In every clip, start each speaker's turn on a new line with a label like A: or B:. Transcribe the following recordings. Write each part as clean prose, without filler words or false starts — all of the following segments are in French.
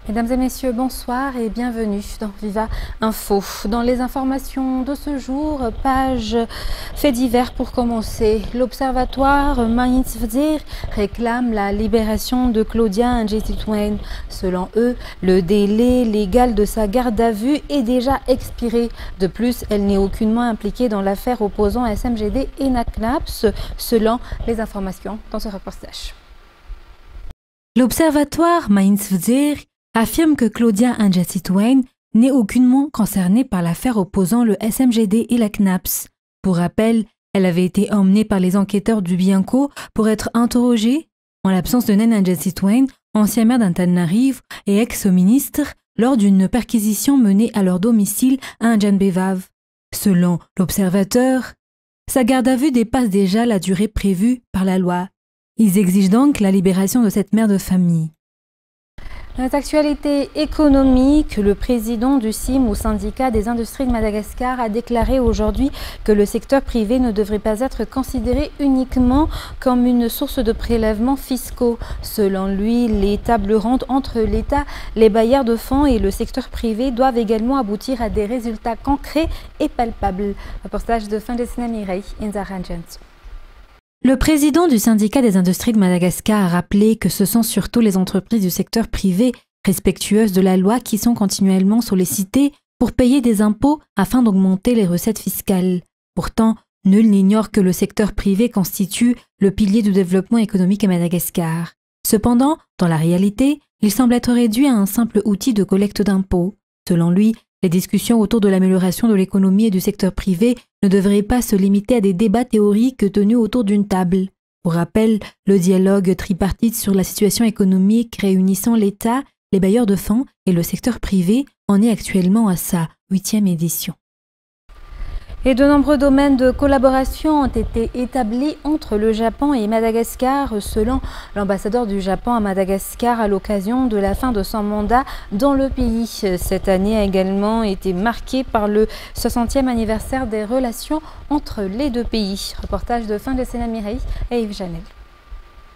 A: Mesdames et messieurs, bonsoir et bienvenue dans Viva Info. Dans les informations de ce jour, page faits divers pour commencer. L'observatoire Mainz-Vdir réclame la libération de Claudia Ndjeti-Toune. Selon eux, le délai légal de sa garde à vue est déjà expiré. De plus, elle n'est aucunement impliquée dans l'affaire opposant SMGD et NACNAPS, selon les informations dans ce reportage. L'observatoire Mainz-Vdir affirme que Claudia Ndjeti-Toune n'est aucunement concernée par l'affaire opposant le SMGD et la CNAPS. Pour rappel, elle avait été emmenée par les enquêteurs du Bianco pour être interrogée, en l'absence de Nene Ndjeti-Toune, ancien maire d'Antananarivo et ex-ministre, lors d'une perquisition menée à leur domicile à Ndjanbevav. Selon l'observateur, sa garde à vue dépasse déjà la durée prévue par la loi. Ils exigent donc la libération de cette mère de famille. Dans les actualités économiques, le président du CIM ou syndicat des industries de Madagascar a déclaré aujourd'hui que le secteur privé ne devrait pas être considéré uniquement comme une source de prélèvements fiscaux. Selon lui, les tables rondes entre l'État, les bailleurs de fonds et le secteur privé doivent également aboutir à des résultats concrets et palpables. Reportage de fin de Mireille Inzaranjens. Le président du syndicat des industries de Madagascar a rappelé que ce sont surtout les entreprises du secteur privé respectueuses de la loi qui sont continuellement sollicitées pour payer des impôts afin d'augmenter les recettes fiscales. Pourtant, nul n'ignore que le secteur privé constitue le pilier du développement économique à Madagascar. Cependant, dans la réalité, il semble être réduit à un simple outil de collecte d'impôts. Selon lui, les discussions autour de l'amélioration de l'économie et du secteur privé ne devraient pas se limiter à des débats théoriques tenus autour d'une table. Pour rappel, le dialogue tripartite sur la situation économique réunissant l'État, les bailleurs de fonds et le secteur privé en est actuellement à sa 8e édition. Et de nombreux domaines de collaboration ont été établis entre le Japon et Madagascar, selon l'ambassadeur du Japon à Madagascar à l'occasion de la fin de son mandat dans le pays. Cette année a également été marquée par le 60e anniversaire des relations entre les deux pays. Reportage de fin de Sénat Mireille et Yves Janel.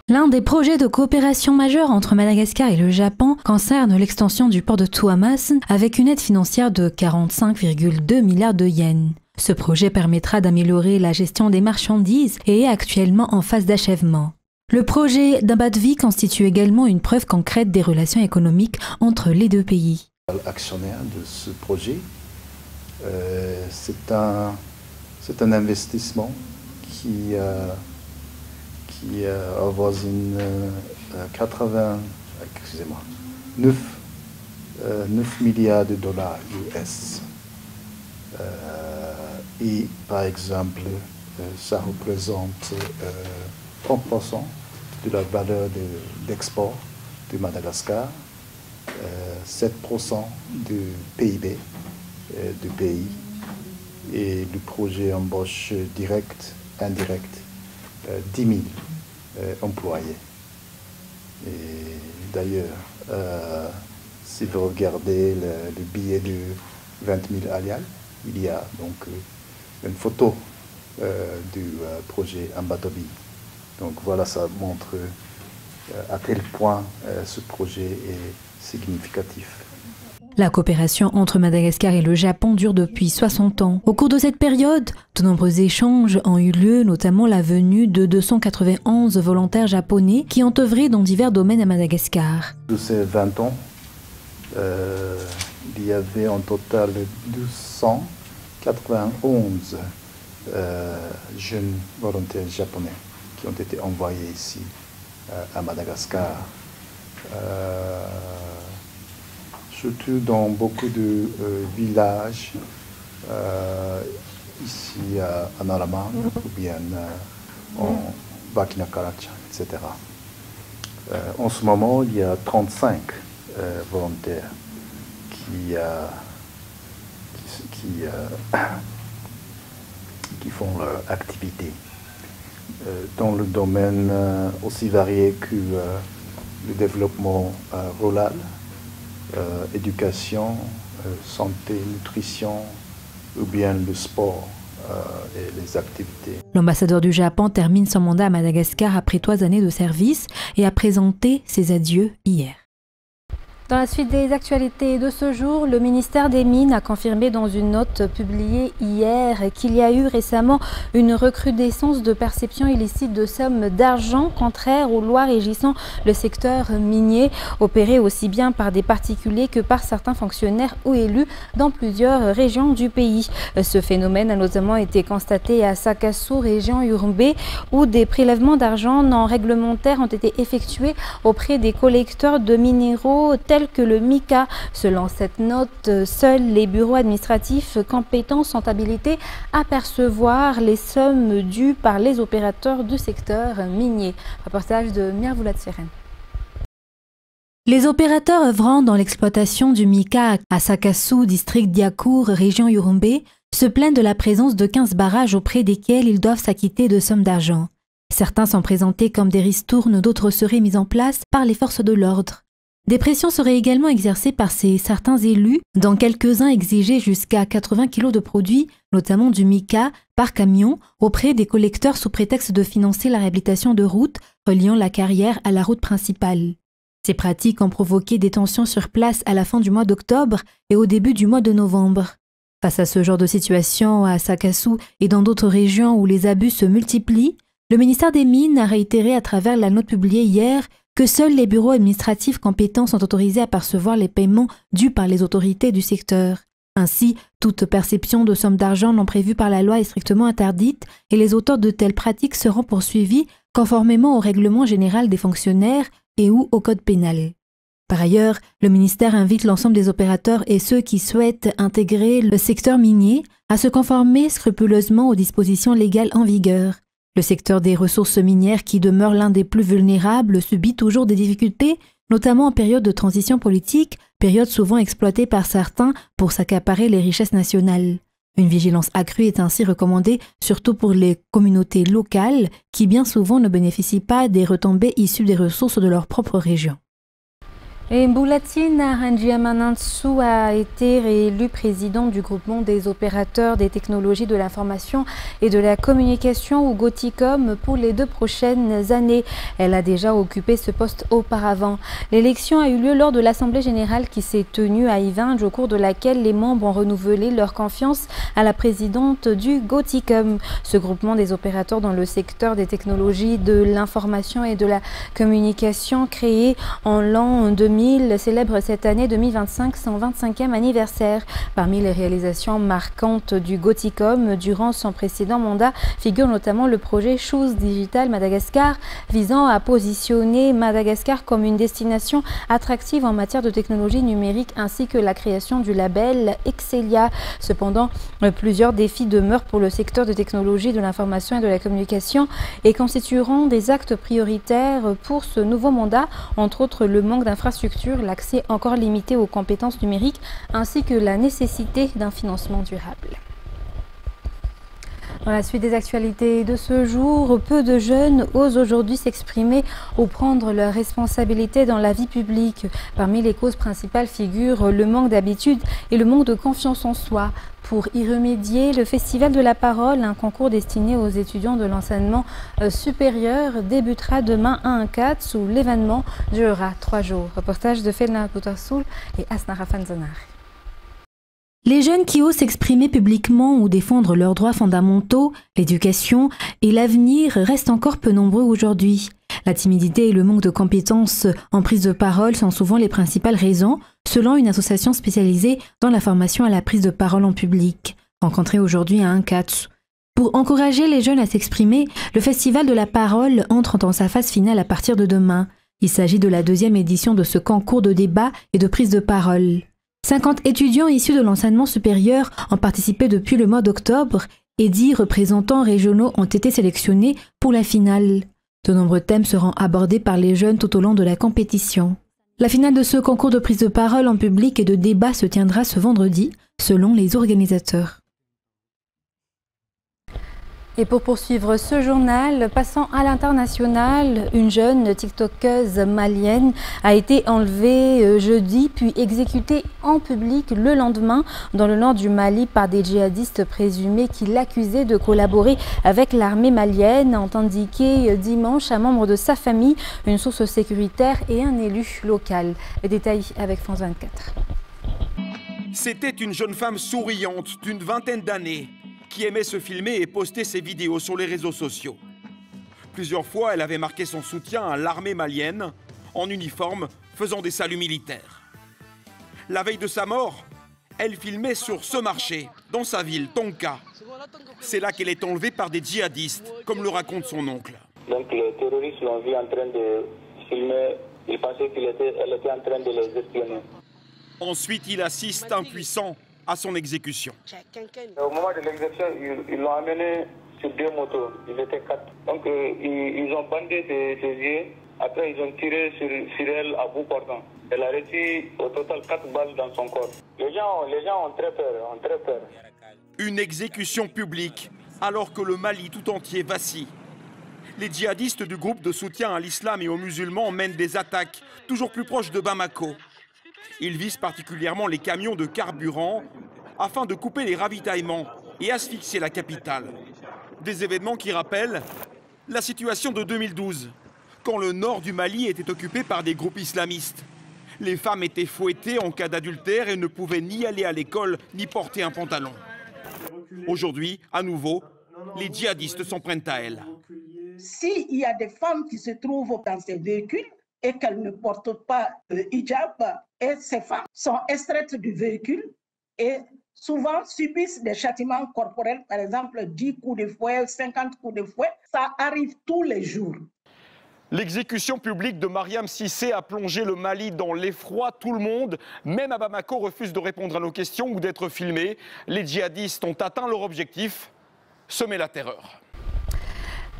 A: L'un des projets de coopération majeurs entre Madagascar et le Japon concerne l'extension du port de Tuamas avec une aide financière de 45,2 milliards de yens. Ce projet permettra d'améliorer la gestion des marchandises et est actuellement en phase d'achèvement. Le projet d'Ambadvi constitue également une preuve concrète des relations économiques entre les deux pays.
B: L'actionnaire de ce projet, c'est un investissement qui avoisine 9 milliards de dollars US. Et par exemple, ça représente 30% de la valeur d'export de Madagascar, 7% du PIB du pays, et le projet embauche direct, indirect, 10 000 employés. Et d'ailleurs, si vous regardez le billet de 20 000 alials, il y a donc une photo du projet Ambadvi. Donc voilà, ça montre à quel point ce projet est significatif.
A: La coopération entre Madagascar et le Japon dure depuis 60 ans. Au cours de cette période, de nombreux échanges ont eu lieu, notamment la venue de 291 volontaires japonais qui ont œuvré dans divers domaines à Madagascar.
B: De ces 20 ans, il y avait en total 291 jeunes volontaires japonais qui ont été envoyés ici à Madagascar. Surtout dans beaucoup de villages, ici à Narama, ou bien en Vakinakaracha, etc. En ce moment, il y a 35 volontaires qui font leur activité dans le domaine aussi varié que le développement rural, éducation, santé, nutrition, ou bien le sport et les activités.
A: L'ambassadeur du Japon termine son mandat à Madagascar après 3 années de service et a présenté ses adieux hier. Dans la suite des actualités de ce jour, le ministère des Mines a confirmé dans une note publiée hier qu'il y a eu récemment une recrudescence de perception illicite de sommes d'argent contraires aux lois régissant le secteur minier, opérées aussi bien par des particuliers que par certains fonctionnaires ou élus dans plusieurs régions du pays. Ce phénomène a notamment été constaté à Sakassou, région Urumbé, où des prélèvements d'argent non réglementaires ont été effectués auprès des collecteurs de minéraux tels que le MICA. Selon cette note, seuls les bureaux administratifs compétents sont habilités à percevoir les sommes dues par les opérateurs du secteur minier. Reportage de Mirvoulat Seren.
C: Les opérateurs œuvrant dans l'exploitation du MICA à Sakassou, district d'Yakour, région Urumbé, se plaignent de la présence de 15 barrages auprès desquels ils doivent s'acquitter de sommes d'argent. Certains sont présentés comme des ristournes, d'autres seraient mis en place par les forces de l'ordre. Des pressions seraient également exercées par certains élus, dont quelques-uns exigeaient jusqu'à 80 kg de produits, notamment du MICA, par camion, auprès des collecteurs sous prétexte de financer la réhabilitation de routes reliant la carrière à la route principale. Ces pratiques ont provoqué des tensions sur place à la fin du mois d'octobre et au début du mois de novembre. Face à ce genre de situation à Sakassou et dans d'autres régions où les abus se multiplient, le ministère des Mines a réitéré à travers la note publiée hier que seuls les bureaux administratifs compétents sont autorisés à percevoir les paiements dus par les autorités du secteur. Ainsi, toute perception de sommes d'argent non prévue par la loi est strictement interdite et les auteurs de telles pratiques seront poursuivis conformément au règlement général des fonctionnaires et ou au code pénal. Par ailleurs, le ministère invite l'ensemble des opérateurs et ceux qui souhaitent intégrer le secteur minier à se conformer scrupuleusement aux dispositions légales en vigueur. Le secteur des ressources minières, qui demeure l'un des plus vulnérables, subit toujours des difficultés, notamment en période de transition politique, période souvent exploitée par certains pour s'accaparer les richesses nationales. Une vigilance accrue est ainsi recommandée, surtout pour les communautés locales, qui bien souvent ne bénéficient pas des retombées issues des ressources de leur propre région.
A: Et Mbulatine Ranjiamanantsou a été réélu président du groupement des opérateurs des technologies de l'information et de la communication ou GOTICOM pour les 2 prochaines années. Elle a déjà occupé ce poste auparavant. L'élection a eu lieu lors de l'Assemblée générale qui s'est tenue à Ivinge, au cours de laquelle les membres ont renouvelé leur confiance à la présidente du GOTICOM. Ce groupement des opérateurs dans le secteur des technologies de l'information et de la communication, créé en l'an 2000, célèbre cette année 2025 son 25e anniversaire. Parmi les réalisations marquantes du GOTICOM durant son précédent mandat figure notamment le projet Choose Digital Madagascar, visant à positionner Madagascar comme une destination attractive en matière de technologie numérique, ainsi que la création du label Excelia. Cependant, plusieurs défis demeurent pour le secteur de technologie de l'information et de la communication et constitueront des actes prioritaires pour ce nouveau mandat, entre autres le manque d'infrastructures, l'accès encore limité aux compétences numériques ainsi que la nécessité d'un financement durable. Dans la suite des actualités de ce jour, peu de jeunes osent aujourd'hui s'exprimer ou prendre leurs responsabilités dans la vie publique. Parmi les causes principales figurent le manque d'habitude et le manque de confiance en soi. Pour y remédier, le Festival de la Parole, un concours destiné aux étudiants de l'enseignement supérieur, débutera demain à Ankatz où l'événement durera 3 jours. Reportage de Felna Poutarsoul et Asnara Fanzanar.
C: Les jeunes qui osent s'exprimer publiquement ou défendre leurs droits fondamentaux, l'éducation et l'avenir restent encore peu nombreux aujourd'hui. La timidité et le manque de compétences en prise de parole sont souvent les principales raisons, selon une association spécialisée dans la formation à la prise de parole en public, rencontrée aujourd'hui à Ankatz. Pour encourager les jeunes à s'exprimer, le Festival de la Parole entre dans sa phase finale à partir de demain. Il s'agit de la 2e édition de ce concours de débat et de prise de parole. 50 étudiants issus de l'enseignement supérieur ont participé depuis le mois d'octobre et 10 représentants régionaux ont été sélectionnés pour la finale. De nombreux thèmes seront abordés par les jeunes tout au long de la compétition. La finale de ce concours de prise de parole en public et de débat se tiendra ce vendredi, selon les organisateurs.
A: Et pour poursuivre ce journal, passant à l'international, une jeune tiktokeuse malienne a été enlevée jeudi puis exécutée en public le lendemain dans le nord du Mali par des djihadistes présumés qui l'accusaient de collaborer avec l'armée malienne, ont indiqué dimanche un membre de sa famille, une source sécuritaire et un élu local. Les détails avec France 24.
D: C'était une jeune femme souriante d'une vingtaine d'années, qui aimait se filmer et poster ses vidéos sur les réseaux sociaux. Plusieurs fois, elle avait marqué son soutien à l'armée malienne, en uniforme, faisant des saluts militaires. La veille de sa mort, elle filmait sur ce marché, dans sa ville, Tonka. C'est là qu'elle est enlevée par des djihadistes, comme le raconte son oncle.
E: Donc les terroristes l'ont vue en train de filmer, ils pensaient qu'elle était en train de les espionner.
D: Ensuite, il assiste impuissant à son exécution.
E: Au moment de l'exécution, ils l'ont amené sur 2 motos. Ils étaient 4. Donc ils ont bandé ses yeux. Après, ils ont tiré sur elle à bout portant. Elle a reçu au total 4 balles dans son corps. Les gens ont très peur,
D: Une exécution publique, alors que le Mali tout entier vacille. Les djihadistes du groupe de soutien à l'islam et aux musulmans mènent des attaques toujours plus proches de Bamako. Ils visent particulièrement les camions de carburant afin de couper les ravitaillements et asphyxier la capitale. Des événements qui rappellent la situation de 2012, quand le nord du Mali était occupé par des groupes islamistes. Les femmes étaient fouettées en cas d'adultère et ne pouvaient ni aller à l'école ni porter un pantalon. Aujourd'hui, à nouveau, les djihadistes s'en prennent à elles.
F: S'il y a des femmes qui se trouvent dans ces véhicules et qu'elles ne portent pas de hijab, et ces femmes sont extraites du véhicule et souvent subissent des châtiments corporels, par exemple 10 coups de fouet, 50 coups de fouet. Ça arrive tous les jours.
D: L'exécution publique de Mariam Cissé a plongé le Mali dans l'effroi. Tout le monde, même à Bamako, refuse de répondre à nos questions ou d'être filmé. Les djihadistes ont atteint leur objectif, semer la terreur.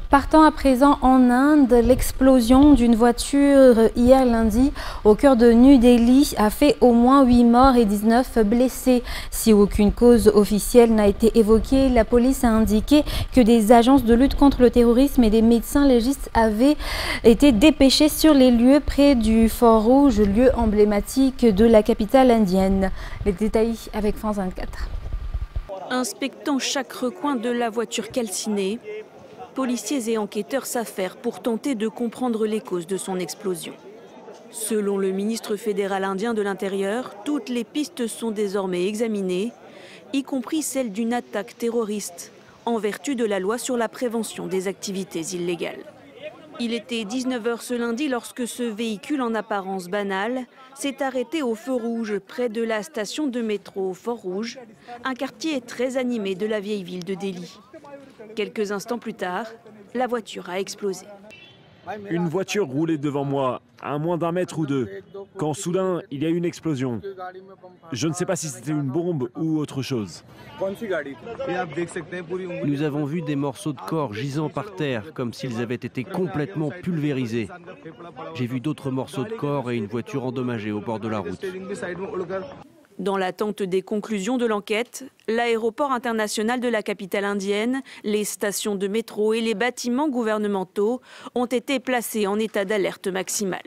A: Partant à présent en Inde, l'explosion d'une voiture hier lundi au cœur de New Delhi a fait au moins 8 morts et 19 blessés. Si aucune cause officielle n'a été évoquée, la police a indiqué que des agences de lutte contre le terrorisme et des médecins légistes avaient été dépêchés sur les lieux près du Fort Rouge, lieu emblématique de la capitale indienne. Les détails avec France 24.
G: Inspectant chaque recoin de la voiture calcinée, policiers et enquêteurs s'affairent pour tenter de comprendre les causes de son explosion. Selon le ministre fédéral indien de l'Intérieur, toutes les pistes sont désormais examinées, y compris celle d'une attaque terroriste, en vertu de la loi sur la prévention des activités illégales. Il était 19 h ce lundi lorsque ce véhicule en apparence banal s'est arrêté au feu rouge près de la station de métro Fort Rouge, un quartier très animé de la vieille ville de Delhi. Quelques instants plus tard, la voiture a explosé.
H: Une voiture roulait devant moi, à moins d'1 mètre ou 2, quand soudain il y a eu une explosion. Je ne sais pas si c'était une bombe ou autre chose.
I: Nous avons vu des morceaux de corps gisant par terre, comme s'ils avaient été complètement pulvérisés. J'ai vu d'autres morceaux de corps et une voiture endommagée au bord de la route.
G: Dans l'attente des conclusions de l'enquête, l'aéroport international de la capitale indienne, les stations de métro et les bâtiments gouvernementaux ont été placés en état d'alerte maximale.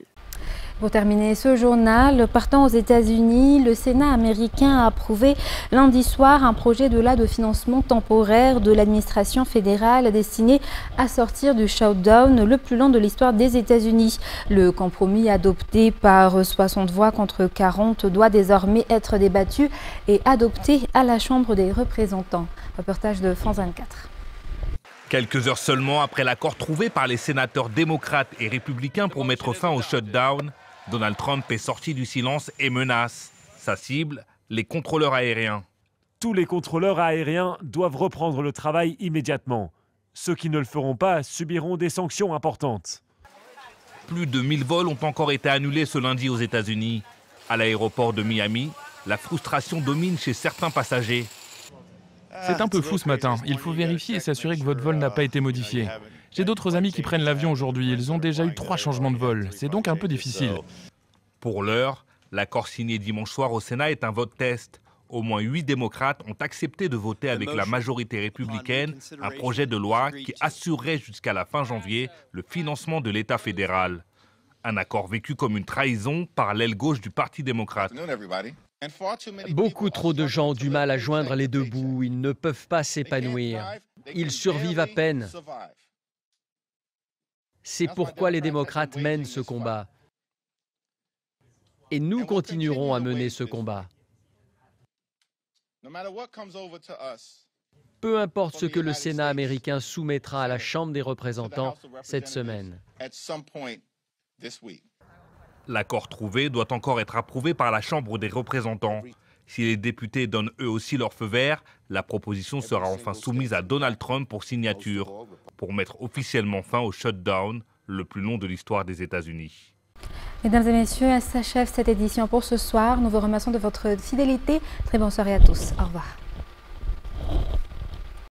A: Pour terminer ce journal, partant aux États-Unis, le Sénat américain a approuvé lundi soir un projet de loi de financement temporaire de l'administration fédérale destiné à sortir du shutdown le plus long de l'histoire des États-Unis. Le compromis adopté par 60 voix contre 40 doit désormais être débattu et adopté à la Chambre des représentants. Reportage de France 24.
J: Quelques heures seulement après l'accord trouvé par les sénateurs démocrates et républicains pour mettre fin au shutdown, Donald Trump est sorti du silence et menace sa cible, les contrôleurs aériens.
H: Tous les contrôleurs aériens doivent reprendre le travail immédiatement. Ceux qui ne le feront pas subiront des sanctions importantes.
J: Plus de 1000 vols ont encore été annulés ce lundi aux États-Unis. À l'aéroport de Miami, la frustration domine chez certains passagers.
K: C'est un peu fou ce matin. Il faut vérifier et s'assurer que votre vol n'a pas été modifié. J'ai d'autres amis qui prennent l'avion aujourd'hui. Ils ont déjà eu 3 changements de vol. C'est donc un peu difficile.
J: Pour l'heure, l'accord signé dimanche soir au Sénat est un vote test. au moins 8 démocrates ont accepté de voter avec la majorité républicaine un projet de loi qui assurerait jusqu'à la fin janvier le financement de l'État fédéral. Un accord vécu comme une trahison par l'aile gauche du Parti démocrate.
L: Beaucoup trop de gens ont du mal à joindre les deux bouts, ils ne peuvent pas s'épanouir. Ils survivent à peine. C'est pourquoi les démocrates mènent ce combat. Et nous continuerons à mener ce combat. Peu importe ce que le Sénat américain soumettra à la Chambre des représentants cette semaine.
J: L'accord trouvé doit encore être approuvé par la Chambre des représentants. Si les députés donnent eux aussi leur feu vert, la proposition sera enfin soumise à Donald Trump pour signature, pour mettre officiellement fin au shutdown, le plus long de l'histoire des États-Unis.
A: Mesdames et messieurs, s'achève cette édition pour ce soir. Nous vous remercions de votre fidélité. Très bonne soirée à tous. Au revoir.